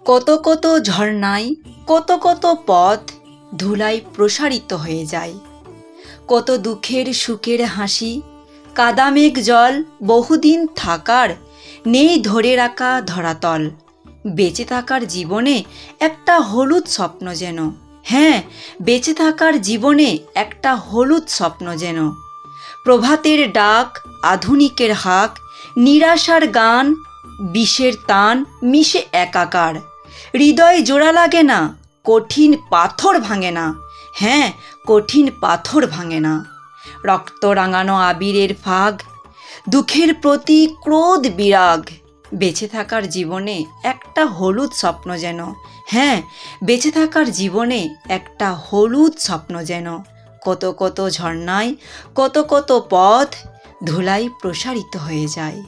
কত কত ঝর্ণায় কত কত পথ ধুলায় প্রসারিত হয়ে যায়। কত দুঃখের সুখের হাসি, কাদামেঘ জল বহুদিন থাকার নেই ধরে রাখা ধরাতল। বেঁচে থাকার জীবনে একটা হলুদ স্বপ্ন যেন, হ্যাঁ বেঁচে থাকার জীবনে একটা হলুদ স্বপ্ন যেন। প্রভাতের ডাক, আধুনিকের হাক, নিরাশার গান, বিষের টান মিশে একাকার। হৃদয় জোড়া লাগে না, কঠিন পাথর ভাঙে না, হ্যাঁ কঠিন পাথর ভাঙে না। রক্ত রাঙানো আবিরের ফাগ, দুঃখের প্রতি ক্রোধ বিরাগ। বেঁচে থাকার জীবনে একটা হলুদ স্বপ্ন যেন, হ্যাঁ বেঁচে থাকার জীবনে একটা হলুদ স্বপ্ন যেন। কত কত ঝর্ণায় কত কত পথ ধুলায় প্রসারিত হয়ে যায়।